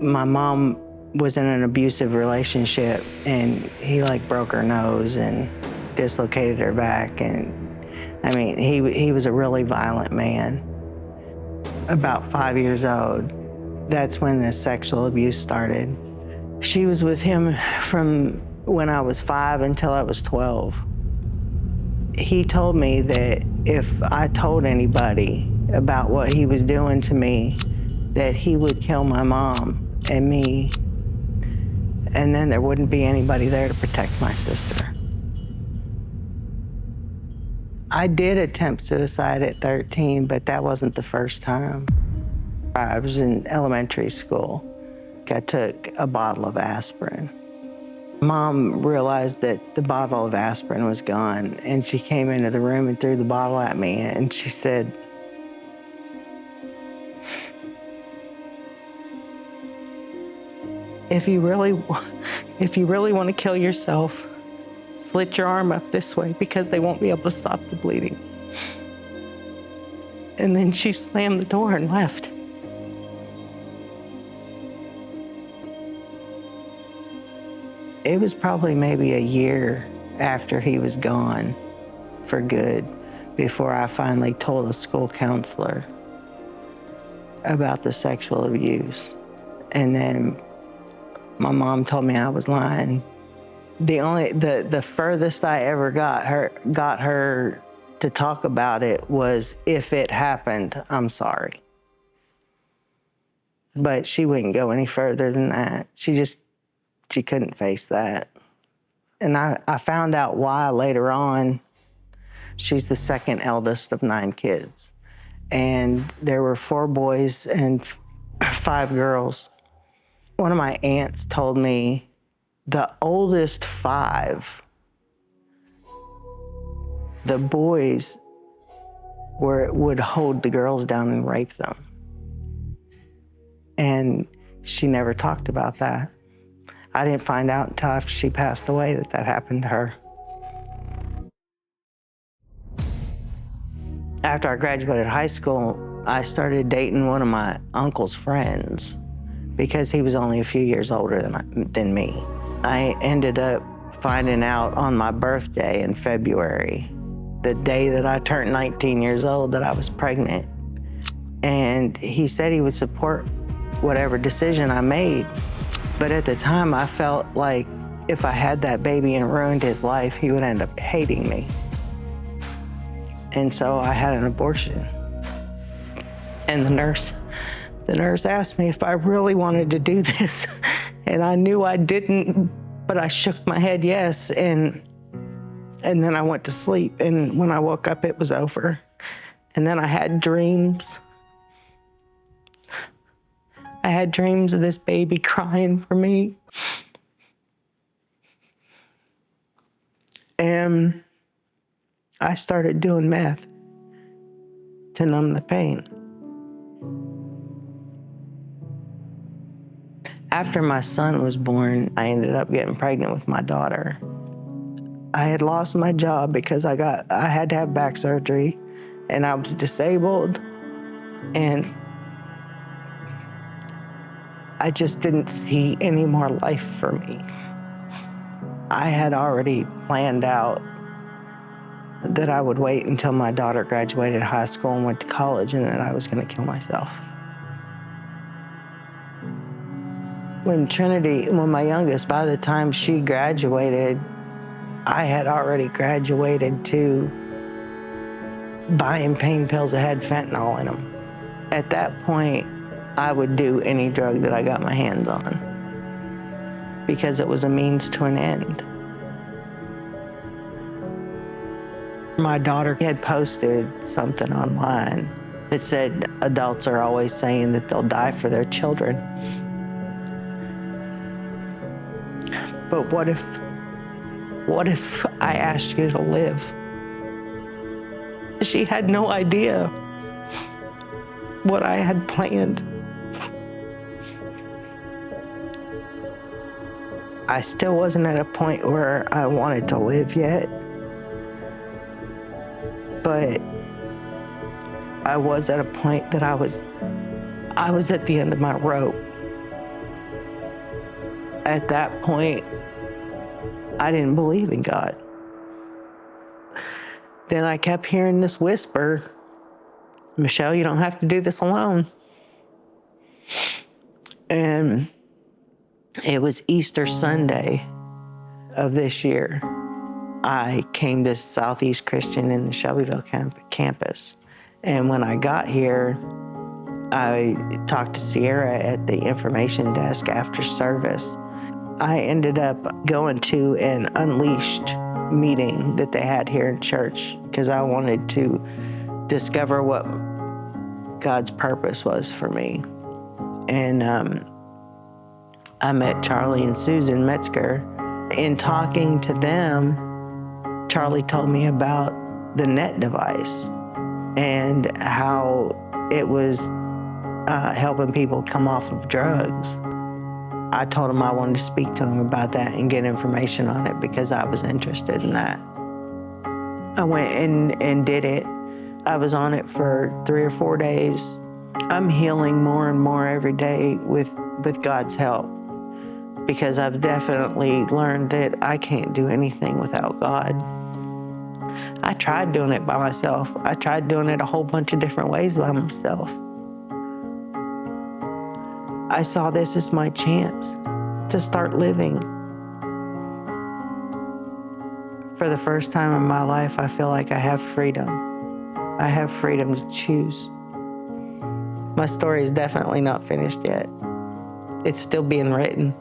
My mom was in an abusive relationship, and he like broke her nose and dislocated her back, and I mean, he was a really violent man. About 5 years old, that's when the sexual abuse started. She was with him from when I was 5 until I was 12. He told me that if I told anybody about what he was doing to me, that he would kill my mom and me, and then there wouldn't be anybody there to protect my sister. I did attempt suicide at 13, but that wasn't the first time. I was in elementary school. I took a bottle of aspirin. Mom realized that the bottle of aspirin was gone, and she came into the room and threw the bottle at me, and she said, if you really want to kill yourself, slit your arm up this way, because they won't be able to stop the bleeding. And then she slammed the door and left. It was probably maybe a year after he was gone for good before I finally told a school counselor about the sexual abuse. And then my mom told me I was lying. The furthest I ever got her to talk about it was, if it happened, I'm sorry. But she wouldn't go any further than that. She couldn't face that. And I found out why later on. She's the second eldest of 9 kids. And there were 4 boys and 5 girls. One of my aunts told me the oldest 5, the boys would hold the girls down and rape them. And she never talked about that. I didn't find out until after she passed away that happened to her. After I graduated high school, I started dating one of my uncle's friends because he was only a few years older than me. I ended up finding out on my birthday in February, the day that I turned 19 years old, that I was pregnant. And he said he would support whatever decision I made. But at the time, I felt like if I had that baby and ruined his life, he would end up hating me. And so I had an abortion. And the nurse asked me if I really wanted to do this. And I knew I didn't, but I shook my head yes. And then I went to sleep. And when I woke up, it was over. And then I had dreams. I had dreams of this baby crying for me. And I started doing meth to numb the pain. After my son was born, I ended up getting pregnant with my daughter. I had lost my job because I had to have back surgery, and I was disabled, and I just didn't see any more life for me. I had already planned out that I would wait until my daughter graduated high school and went to college, and that I was going to kill myself. When my youngest, by the time she graduated, I had already graduated to buying pain pills that had fentanyl in them. At that point, I would do any drug that I got my hands on because it was a means to an end. My daughter had posted something online that said adults are always saying that they'll die for their children. But what if I asked you to live? She had no idea what I had planned. I still wasn't at a point where I wanted to live yet, but I was at a point that I was at the end of my rope. At that point, I didn't believe in God. Then I kept hearing this whisper, Michelle, you don't have to do this alone. And it was Easter Sunday of this year. I came to Southeast Christian in the Shelbyville campus. And when I got here, I talked to Sierra at the information desk after service. I ended up going to an Unleashed meeting that they had here in church because I wanted to discover what God's purpose was for me. And I met Charlie and Susan Metzger. In talking to them, Charlie told me about the NET device and how it was helping people come off of drugs. I told him I wanted to speak to him about that and get information on it because I was interested in that. I went and did it. I was on it for 3 or 4 days. I'm healing more and more every day with God's help because I've definitely learned that I can't do anything without God. I tried doing it by myself. I tried doing it a whole bunch of different ways by myself. I saw this as my chance to start living. For the first time in my life, I feel like I have freedom. I have freedom to choose. My story is definitely not finished yet. It's still being written.